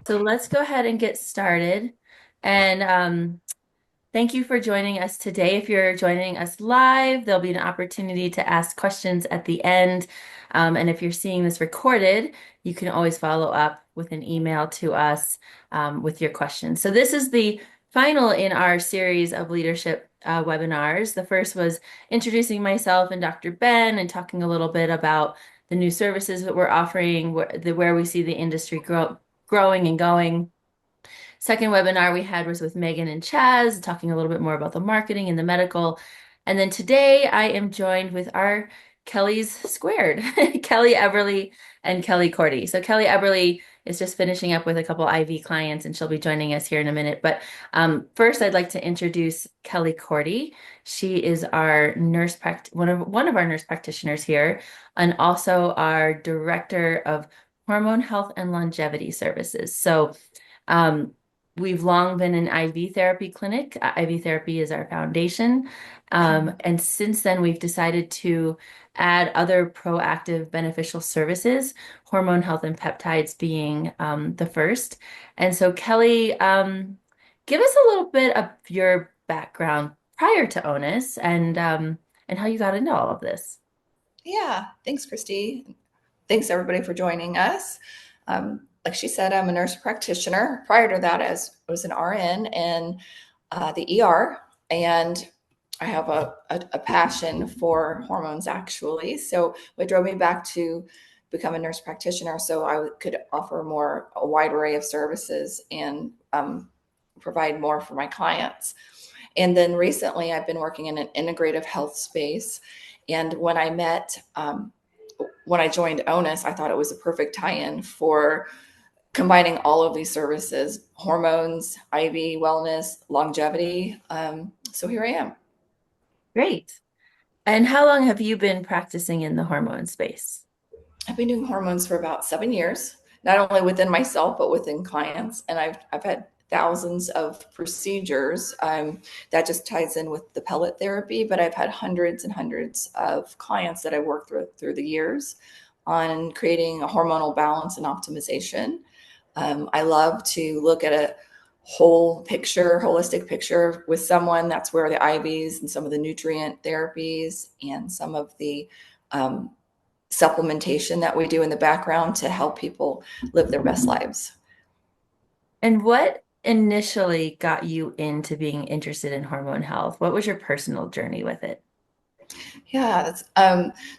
So let's go ahead and get started. And thank you for joining us today. If you're joining us live, there'll be an opportunity to ask questions at the end. And if you're seeing this recorded, you can always follow up with an email to us with your questions. So this is the final in our series of leadership webinars. The first was introducing myself and Dr. Ben and talking a little bit about the new services that we're offering, where we see the industry growing and going. Second webinar we had was with Megan and Chaz, talking a little bit more about the marketing and the medical. And then today I am joined with our Kelly's Squared, Kelly Eberly and Kelly Korte. So Kelly Eberly is just finishing up with a couple IV clients and she'll be joining us here in a minute. But first I'd like to introduce Kelly Korte. She is our one of our nurse practitioners here, and also our director of hormone health and longevity services. So um, we've long been an IV therapy clinic. IV therapy is our foundation. And since then, we've decided to add other proactive beneficial services, hormone health and peptides being the first. And so, Kelly, give us a little bit of your background prior to Onus and how you got into all of this. Yeah, thanks, Christy. Thanks, everybody, for joining us. Like she said, I'm a nurse practitioner. Prior to that, I was an RN in the ER, and I have a passion for hormones, actually. So what drove me back to become a nurse practitioner so I could offer a wide array of services and provide more for my clients. And then recently, I've been working in an integrative health space. And when I joined Onus, I thought it was a perfect tie-in for combining all of these services: hormones, IV, wellness, longevity. So here I am. Great. And how long have you been practicing in the hormone space? I've been doing hormones for about 7 years, not only within myself, but within clients. And I've had thousands of procedures. That just ties in with the pellet therapy, but I've had hundreds and hundreds of clients that I worked through the years on creating a hormonal balance and optimization. I love to look at a holistic picture with someone. That's where the IVs and some of the nutrient therapies and some of the supplementation that we do in the background to help people live their best lives. And what initially got you into being interested in hormone health? What was your personal journey with it? Yeah,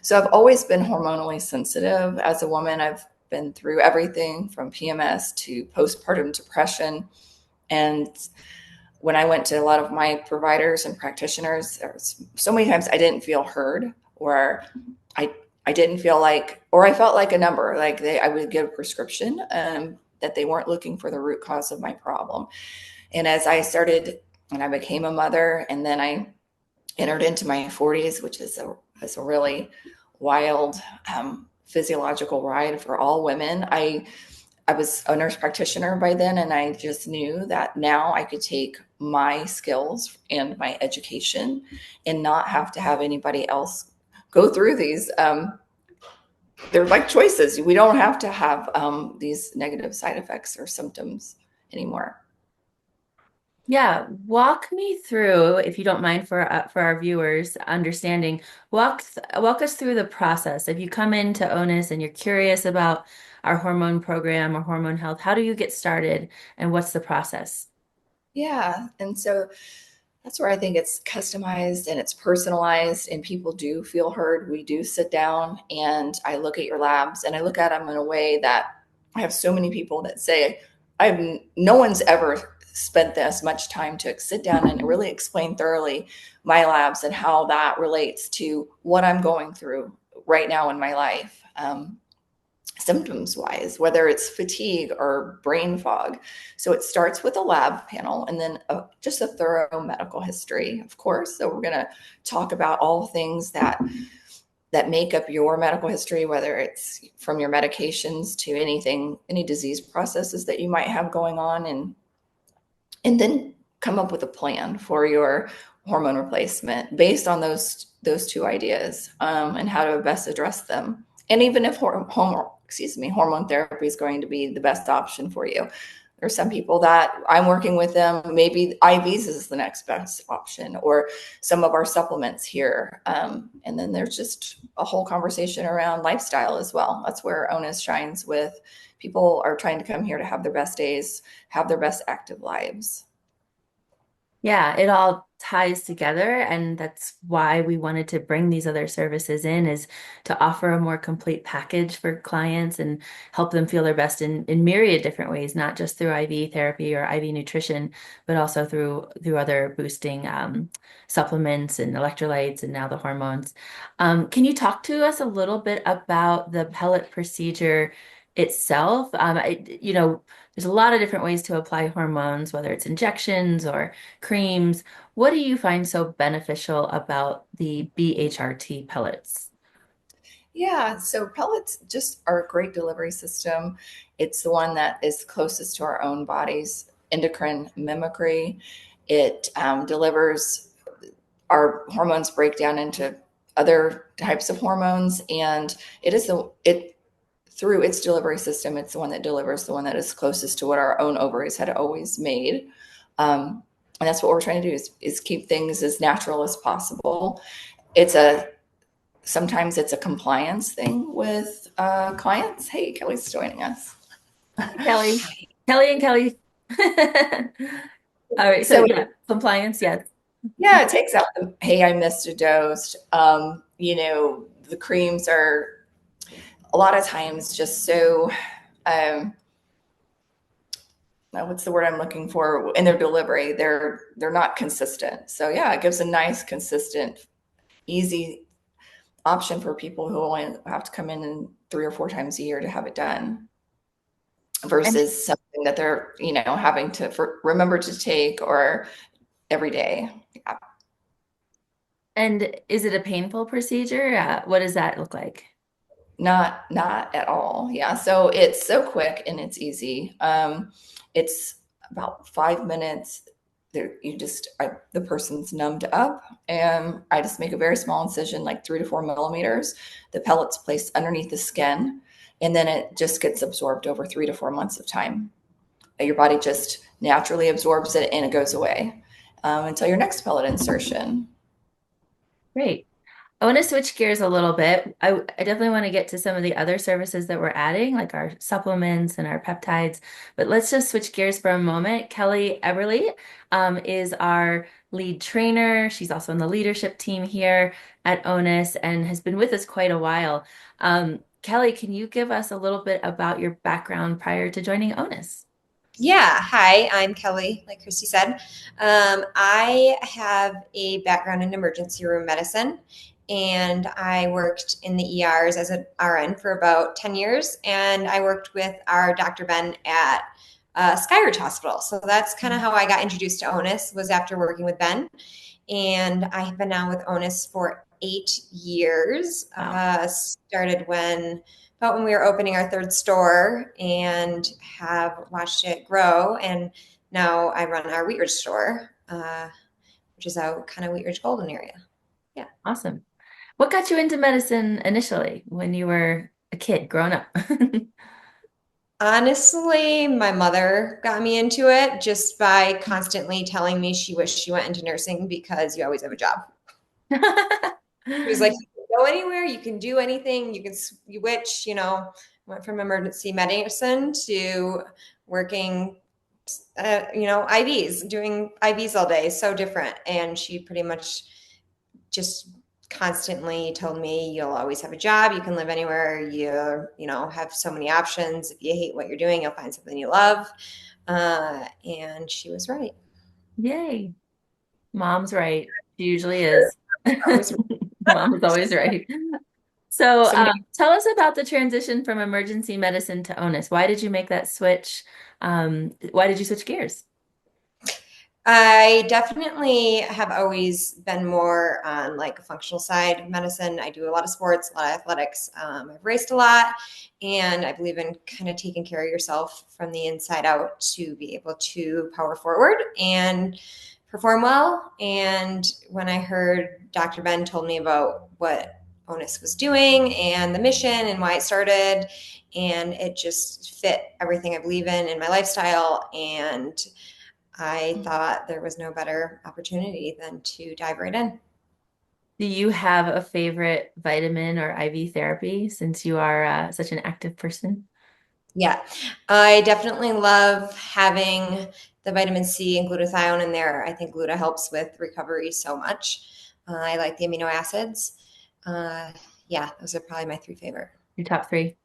so I've always been hormonally sensitive. As a woman, I've been through everything from PMS to postpartum depression. And when I went to a lot of my providers and practitioners, there was so many times I didn't feel heard, or I I didn't feel like, or I felt like a number, like I would get a prescription, that they weren't looking for the root cause of my problem. And as I started and I became a mother, and then I entered into my 40s, which is a really wild physiological ride for all women. I was a nurse practitioner by then, and I just knew that now I could take my skills and my education and not have to have anybody else go through these. They're like choices. We don't have to have these negative side effects or symptoms anymore. Yeah, walk me through, if you don't mind, for our viewers understanding. Walk us through the process. If you come into Onus and you're curious about our hormone program or hormone health, how do you get started and what's the process? Yeah. And so that's where I think it's customized and it's personalized, and people do feel heard. We do sit down and I look at your labs, and I look at them in a way that I have so many people that say, no one's ever spent this much time to sit down and really explain thoroughly my labs and how that relates to what I'm going through right now in my life. Symptoms wise, whether it's fatigue or brain fog. So it starts with a lab panel, and then just a thorough medical history, of course. So we're going to talk about all things that make up your medical history, whether it's from your medications to any disease processes that you might have going on, and then come up with a plan for your hormone replacement based on those two ideas, and how to best address them. And even if hormone therapy is going to be the best option for you, There's some people that I'm working with them, maybe IVs is the next best option, or some of our supplements here. And then there's just a whole conversation around lifestyle as well. That's where Onus shines with people are trying to come here to have their best days, have their best active lives. Yeah, it all ties together, and that's why we wanted to bring these other services in is to offer a more complete package for clients and help them feel their best in myriad different ways, not just through IV therapy or IV nutrition, but also through other boosting supplements and electrolytes and now the hormones. Can you talk to us a little bit about the pellet procedure itself? There's a lot of different ways to apply hormones, whether it's injections or creams. What do you find so beneficial about the BHRT pellets? Yeah, so pellets just are a great delivery system. It's the one that is closest to our own body's endocrine mimicry. It delivers our hormones break down into other types of hormones, and it through its delivery system, it's the one that delivers the one that is closest to what our own ovaries had always made. And that's what we're trying to do is keep things as natural as possible. It's a sometimes it's a compliance thing with clients. Hey, Kelly's joining us. Kelly. Kelly and Kelly. All right, so So yeah, compliance, yes. yeah, it takes out the hey, I missed a dose. The creams are a lot of times just so um, what's the word I'm looking for in their delivery? They're not consistent. So yeah, it gives a nice, consistent, easy option for people who only have to come in 3 or 4 times a year to have it done, And versus something that they're having to remember to take or every day. Yeah. and is it a painful procedure? What does that look like? Not at all. Yeah. So it's so quick and it's easy. It's about 5 minutes. There, the person's numbed up, and I just make a very small incision, like 3 to 4 millimeters. The pellet's placed underneath the skin, and then it just gets absorbed over 3 to 4 months of time. Your body just naturally absorbs it, and it goes away until your next pellet insertion. Great. I want to switch gears a little bit. I definitely want to get to some of the other services that we're adding, like our supplements and our peptides. But let's just switch gears for a moment. Kelly Eberly is our lead trainer. She's also on the leadership team here at Onus and has been with us quite a while. Kelly, can you give us a little bit about your background prior to joining Onus? Yeah, hi, I'm Kelly, like Christy said. I have a background in emergency room medicine, and I worked in the ERs as an RN for about 10 years, and I worked with our Dr. Ben at Skyridge Hospital. So that's kind of how I got introduced to Onus, was after working with Ben. And I have been now with Onus for 8 years. Wow. Started about when we were opening our third store, and have watched it grow. And now I run our Wheat Ridge store, which is out kind of Wheat Ridge Golden area. Yeah. Awesome. What got you into medicine initially when you were a kid growing up? Honestly, my mother got me into it just by constantly telling me she wished she went into nursing because you always have a job. She was like, you can go anywhere, you can do anything, went from emergency medicine to working, IVs, doing IVs all day, so different. And she pretty much just constantly told me, you'll always have a job, you can live anywhere, have so many options. If you hate what you're doing, you'll find something you love. And she was right. Yay. Mom's right. She usually is. Always Mom is always right. So, somebody tell us about the transition from emergency medicine to Onus. Why did you make that switch? Why did you switch gears? I definitely have always been more on like a functional side of medicine. I do a lot of sports, a lot of athletics. I've raced a lot, and I believe in kind of taking care of yourself from the inside out to be able to power forward and perform well. And when I heard Dr. Ben told me about what Onus was doing and the mission and why it started. And it just fit everything I believe in my lifestyle. And I thought there was no better opportunity than to dive right in. Do you have a favorite vitamin or IV therapy since you are such an active person? Yeah, I definitely love having the vitamin C and glutathione in there. I think gluta helps with recovery so much. I like the amino acids. Uh, yeah, those are probably my three favorite. Your top three.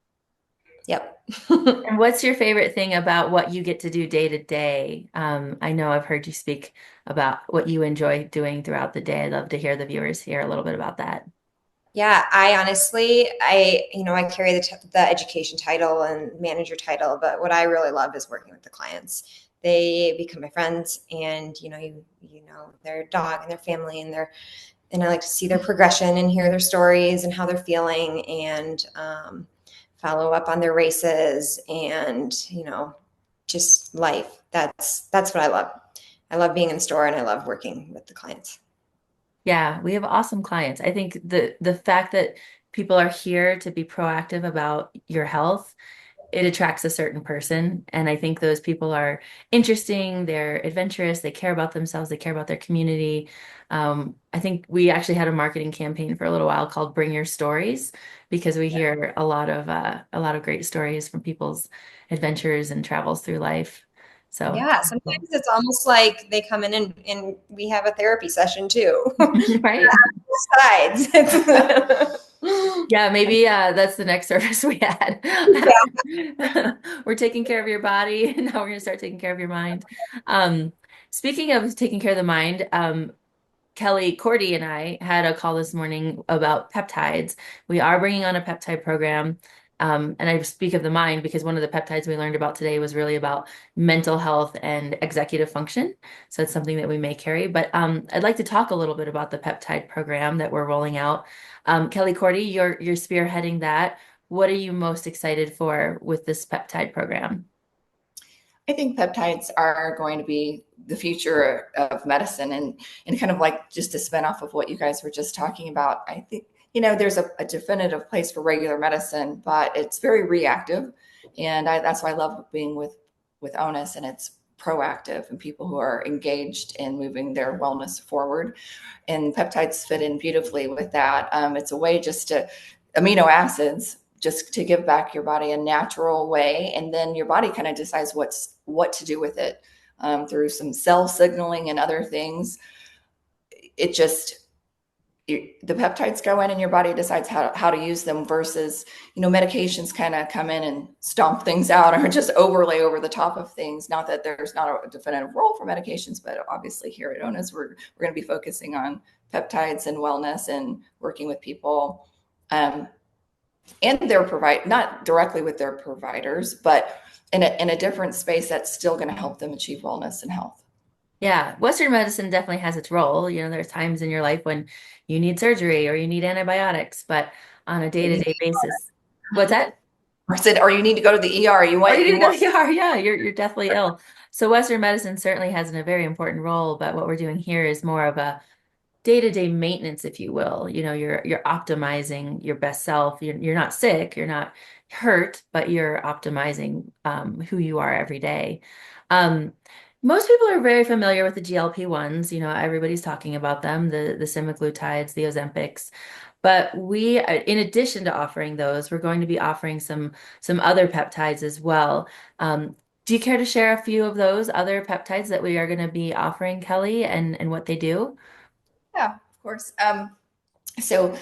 Yep. And what's your favorite thing about what you get to do day to day? I know I've heard you speak about what you enjoy doing throughout the day. I'd love to hear the viewers hear a little bit about that. Yeah, I honestly, I carry the education title and manager title, but what I really love is working with the clients. They become my friends, and you know their dog and their family, and I like to see their progression and hear their stories and how they're feeling, and follow up on their races, and just life. That's what I love. I love being in the store, and I love working with the clients. Yeah, we have awesome clients. I think the fact that people are here to be proactive about your health, it attracts a certain person. And I think those people are interesting, they're adventurous, they care about themselves, they care about their community. I think we actually had a marketing campaign for a little while called Bring Your Stories because we hear a lot of great stories from people's adventures and travels through life. So, Yeah, sometimes it's almost like they come in and we have a therapy session too. right? Sides. Yeah, maybe that's the next service we had. We're taking care of your body, and now we're going to start taking care of your mind. Um, Speaking of taking care of the mind, Kelly, Korte, and I had a call this morning about peptides. We are bringing on a peptide program. And I speak of the mind because one of the peptides we learned about today was really about mental health and executive function. So it's something that we may carry. But I'd like to talk a little bit about the peptide program that we're rolling out. Kelly, Korte, you're spearheading that. What are you most excited for with this peptide program? I think peptides are going to be the future of medicine, and kind of like just to spin off of what you guys were just talking about. I think, there's a definitive place for regular medicine, but it's very reactive. And that's why I love being with Onus, and it's proactive and people who are engaged in moving their wellness forward. And peptides fit in beautifully with that. It's a way just to amino acids just to give back your body a natural way, and then your body kind of decides what to do with it, through some cell signaling and other things. It just the peptides go in and your body decides how to use them versus medications kind of come in and stomp things out or just overlay over the top of things. Not that there's not a definitive role for medications, but obviously here at Onus we're going to be focusing on peptides and wellness and working with people, and their provide not directly with their providers, but in a different space that's still going to help them achieve wellness and health. Yeah, Western medicine definitely has its role. There's times in your life when you need surgery or you need antibiotics, but on a day-to-day basis. What's that? Or said, or you need to go to the ER. You Or you want need you to go to want the ER. Yeah, you're definitely ill. So Western medicine certainly has a very important role, but what we're doing here is more of a day-to-day maintenance, if you will. You're optimizing your best self. You're not sick, you're not hurt, but you're optimizing who you are every day. Um, Most people are very familiar with the GLP-1s. Everybody's talking about them, the semaglutides, the Ozempics. But we, in addition to offering those, we're going to be offering some other peptides as well. Do you care to share a few of those other peptides that we are going to be offering, Kelly, and what they do? Yeah, of course. So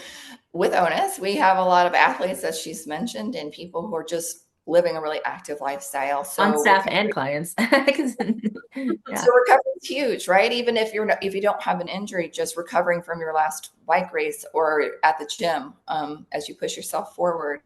with Onus, we have a lot of athletes, as she's mentioned, and people who are just living a really active lifestyle. On So staff and recovery, clients. Yeah. so recovery is huge, right? Even if if you don't have an injury, just recovering from your last bike race or at the gym, as you push yourself forward.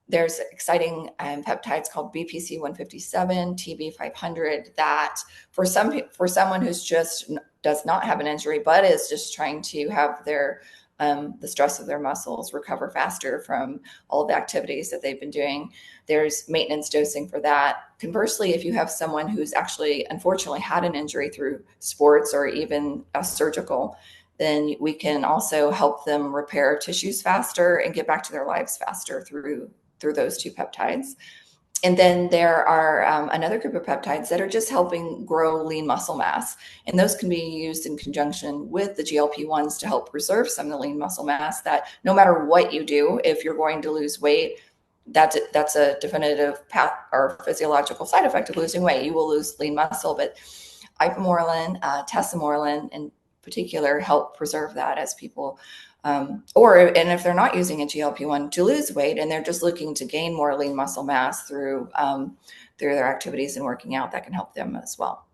There's exciting peptides called BPC 157, TB 500 that for someone who's just does not have an injury but is just trying to have their the stress of their muscles recover faster from all the activities that they've been doing. There's maintenance dosing for that. Conversely, if you have someone who's actually unfortunately had an injury through sports or even a surgical, then we can also help them repair tissues faster and get back to their lives faster through those two peptides. And then there are another group of peptides that are just helping grow lean muscle mass. And those can be used in conjunction with the GLP-1s to help preserve some of the lean muscle mass that no matter what you do, if you're going to lose weight, that's a definitive path or physiological side effect of losing weight. You will lose lean muscle, but ipamorelin, tesamorelin in particular help preserve that as people and if they're not using a GLP-1 to lose weight and they're just looking to gain more lean muscle mass through their activities and working out, that can help them as well.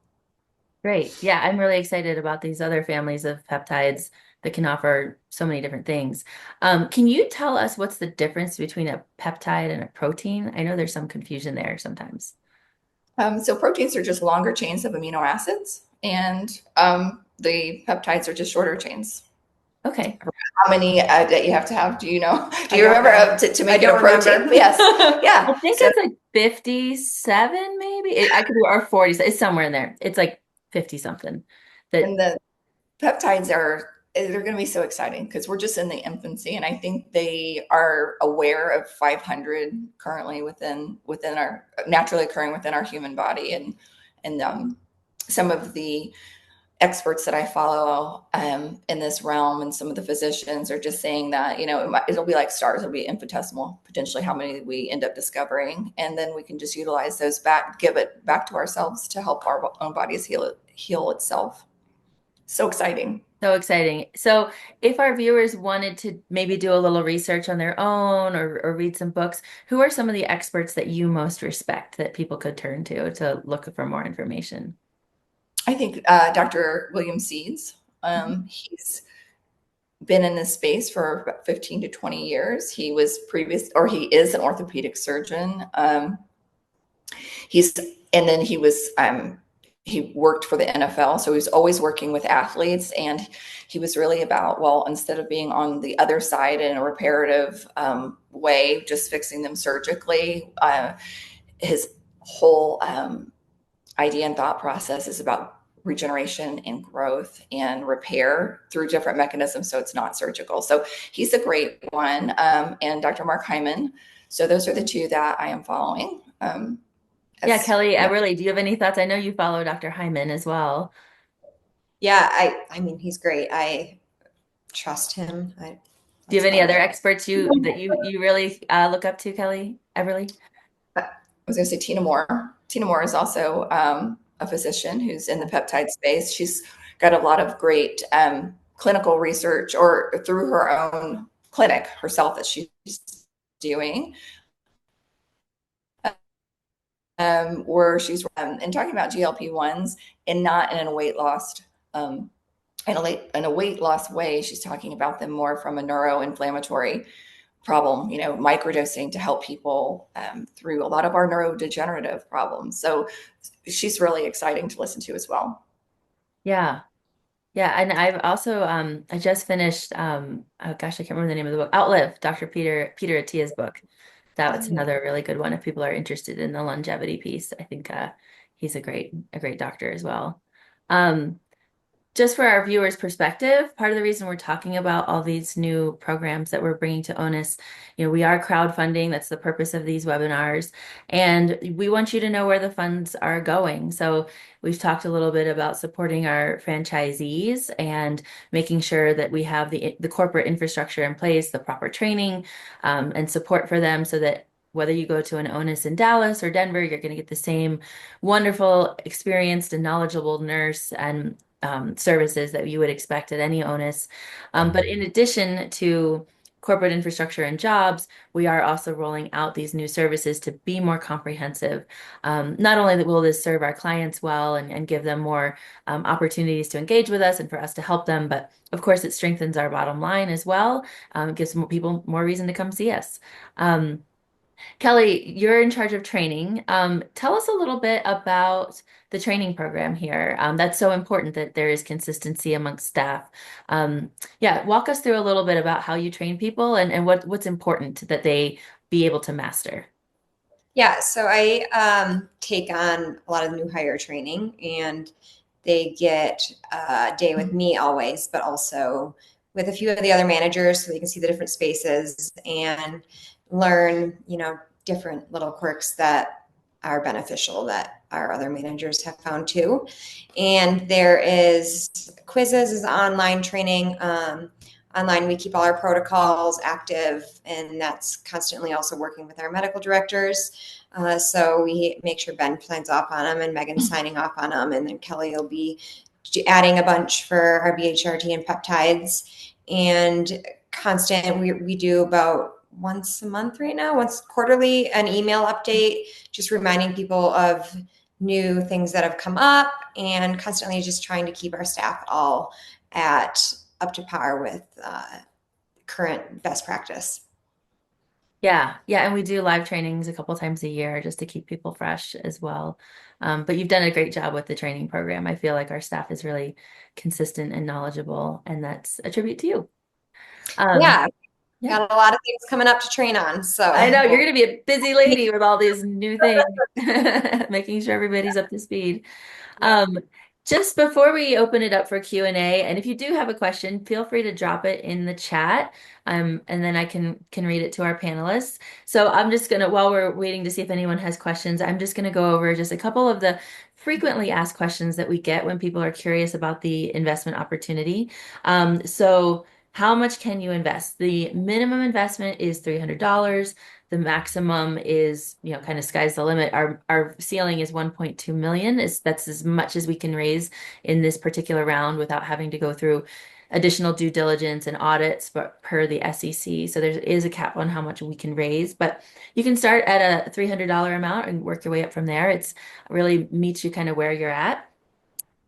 Great. Yeah, I'm really excited about these other families of peptides that can offer so many different things. Can you tell us what's the difference between a peptide and a protein? I know there's some confusion there sometimes. So proteins are just longer chains of amino acids, and the peptides are just shorter chains. Okay. How many that you have to have? Do you know? Do you I don't remember know. to I make it a don't protein? remember. Yes. I Yeah. think So it's like 57, maybe. I could do or 40. It's somewhere in there. It's like 50 something. and That the peptides they're going to be so exciting because we're just in the infancy, and I think they are aware of 500 currently within our naturally occurring within our human body, and some of the experts that I follow in this realm and some of the physicians are just saying that, it'll be like stars, it'll be infinitesimal, potentially how many we end up discovering. And then we can just utilize those give it back to ourselves to help our own bodies heal itself. So exciting. so exciting. So if our viewers wanted to maybe do a little research on their own or read some books, who are some of the experts that you most respect that people could turn to look for more information? I think Dr. William Seeds, he's been in this space for about 15 to 20 years. He is an orthopedic surgeon. He's and then he worked for the NFL, so he was always working with athletes, and he was really about, well, instead of being on the other side in a reparative way, just fixing them surgically, his whole idea and thought process is about regeneration and growth and repair through different mechanisms, so it's not surgical. So he's a great one, and Dr. Mark Hyman. So those are the two that I am following. Yeah, Kelly Yeah. Eberly, do you have any thoughts? I know you follow Dr. Hyman as well. Yeah, I mean, he's great. I trust him. Do you That's have any about other it. experts you really look up to, Kelly Eberly? I was going to say Tina Moore. Tina Moore is also a physician who's in the peptide space. She's got a lot of great clinical research or through her own clinic herself that she's doing, where she's and talking about GLP-1s and not in a weight loss in a weight loss way. She's talking about them more from a neuroinflammatory problem, microdosing to help people through a lot of our neurodegenerative problems. So she's really exciting to listen to as well. Yeah. Yeah, and I've also I just finished oh gosh, I can't remember the name of the book. Outlive, Dr. Peter Attia's book. That's another really good one if people are interested in the longevity piece. I think he's a great doctor as well. Um, just for our viewers' perspective, part of the reason we're talking about all these new programs that we're bringing to Onus, we are crowdfunding. That's the purpose of these webinars. And we want you to know where the funds are going. So we've talked a little bit about supporting our franchisees and making sure that we have the corporate infrastructure in place, the proper training, and support for them so that whether you go to an Onus in Dallas or Denver, you're going to get the same wonderful, experienced, and knowledgeable nurse and services that you would expect at any Onus. But in addition to corporate infrastructure and jobs, we are also rolling out these new services to be more comprehensive. Not only that will this serve our clients well and give them more opportunities to engage with us and for us to help them, but of course it strengthens our bottom line as well. It gives more people more reason to come see us. Kelly, you're in charge of training. Tell us a little bit about the training program here. That's so important that there is consistency amongst staff. Yeah, walk us through a little bit about how you train people and what's important that they be able to master. Yeah, so I take on a lot of new hire training, and they get a day with me always, but also with a few of the other managers so they can see the different spaces and learn, different little quirks that are beneficial that our other managers have found too. And there is quizzes, is online training. Online, we keep all our protocols active, and that's constantly also working with our medical directors. So we make sure Ben signs off on them and Megan's signing off on them, and then Kelly will be adding a bunch for our BHRT and peptides. And constant, we do about once a month right now, once quarterly, an email update, just reminding people of new things that have come up, and constantly just trying to keep our staff all at up to par with current best practice. Yeah, yeah, and we do live trainings a couple times a year just to keep people fresh as well. But you've done a great job with the training program. I feel like our staff is really consistent and knowledgeable, and that's a tribute to you. Um, Yeah, yeah, got a lot of things coming up to train on. I So know you're going to be a busy lady with all these new things, making sure everybody's up to speed. yeah. Um, just before we open it up for Q&A, and if you do have a question, feel free to drop it in the chat, and then I can read it to our panelists. So I'm just gonna, while we're waiting to see if anyone has questions, I'm just gonna go over just a couple of the frequently asked questions that we get when people are curious about the investment opportunity. So how much can you invest? The minimum investment is $300. The maximum is, kind of sky's the limit. Our ceiling is 1.2 million. That's as much as we can raise in this particular round without having to go through additional due diligence and audits, but per the SEC. So there is a cap on how much we can raise, but you can start at a $300 amount and work your way up from there. It's really meets you kind of where you're at.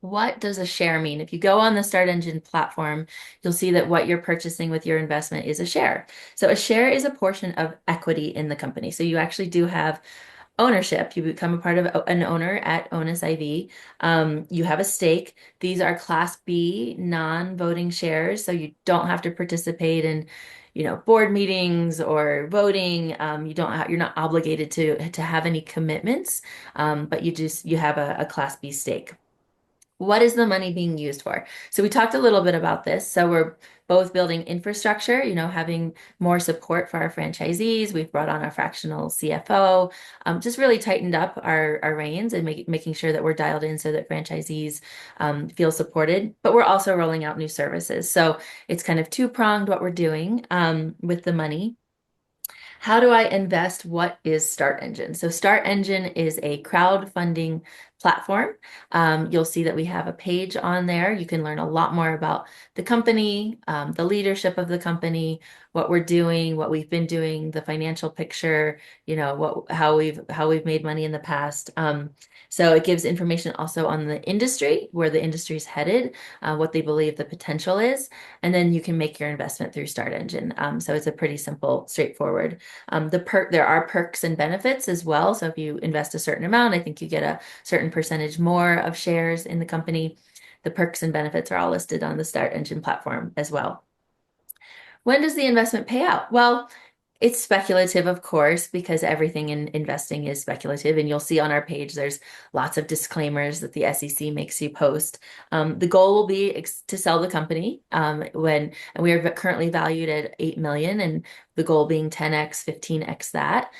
What does a share mean? If you go on the Start Engine platform, you'll see that what you're purchasing with your investment is a share. So a share is a portion of equity in the company. So you actually do have ownership. You become a part of an owner at Onus IV. You have a stake. These are Class B non-voting shares, so you don't have to participate in, board meetings or voting. You're not obligated to have any commitments, but you have a Class B stake. What is the money being used for? So we talked a little bit about this. So we're both building infrastructure, having more support for our franchisees. We've brought on our fractional CFO, just really tightened up our reins and making sure that we're dialed in so that franchisees feel supported. But we're also rolling out new services. So it's kind of two-pronged what we're doing with the money. How do I invest? What is Start Engine? So Start Engine is a crowdfunding platform. You'll see that we have a page on there. You can learn a lot more about the company, the leadership of the company, what we're doing, what we've been doing, the financial picture, how we've made money in the past. So it gives information also on the industry, where the industry is headed, what they believe the potential is, and then you can make your investment through Start Engine. So it's a pretty simple, straightforward. There are perks and benefits as well. So if you invest a certain amount, I think you get a certain percentage more of shares in the company. The perks and benefits are all listed on the Start Engine platform as well. When does the investment pay out? Well, it's speculative, of course, because everything in investing is speculative. And you'll see on our page, there's lots of disclaimers that the SEC makes you post. The goal will be to sell the company and we are currently valued at 8 million, and the goal being 10x, 15x that.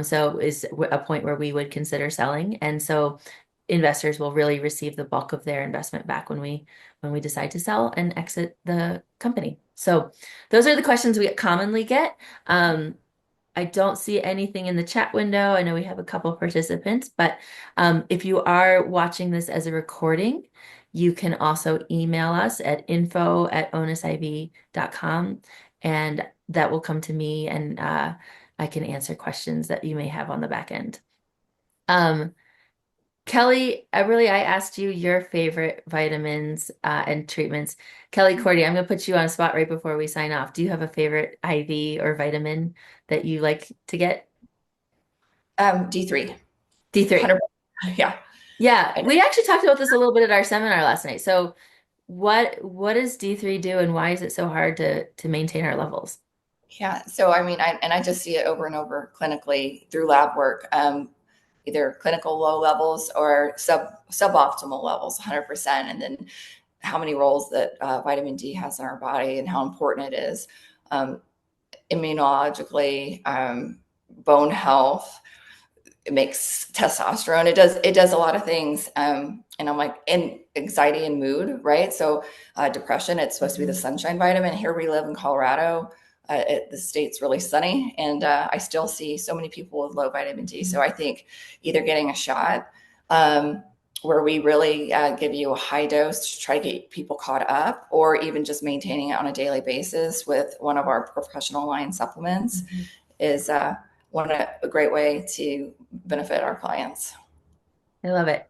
So is a point where we would consider selling. And so investors will really receive the bulk of their investment back when we decide to sell and exit the company. So those are the questions we commonly get. I don't see anything in the chat window. I know we have a couple participants, but if you are watching this as a recording, you can also email us at info@onusiv.com, and that will come to me, and I can answer questions that you may have on the back end. Kelly Eberly, I asked you your favorite vitamins and treatments. Kelly Korte, I'm going to put you on a spot right before we sign off. Do you have a favorite IV or vitamin that you like to get? D3. D3. 100%. Yeah. Yeah, we actually talked about this a little bit at our seminar last night. So what does D3 do, and why is it so hard to maintain our levels? Yeah. So, I mean, I just see it over and over clinically through lab work. either clinical low levels or suboptimal levels, 100%. And then how many roles that vitamin D has in our body and how important it is immunologically, bone health. It makes testosterone. It does a lot of things. And I'm like, in anxiety and mood, right? So depression, it's supposed to be the sunshine vitamin. Here we live in Colorado. The state's really sunny, and I still see so many people with low vitamin D. So I think either getting a shot where we really give you a high dose to try to get people caught up, or even just maintaining it on a daily basis with one of our professional line supplements is a great way to benefit our clients. I love it.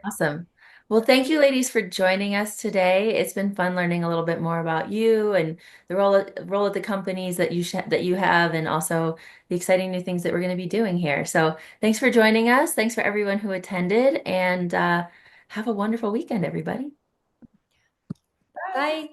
Awesome. Well, thank you, ladies, for joining us today. It's been fun learning a little bit more about you and the role of the companies that that you have, and also the exciting new things that we're going to be doing here. So, thanks for joining us. Thanks for everyone who attended, and have a wonderful weekend, everybody. Bye.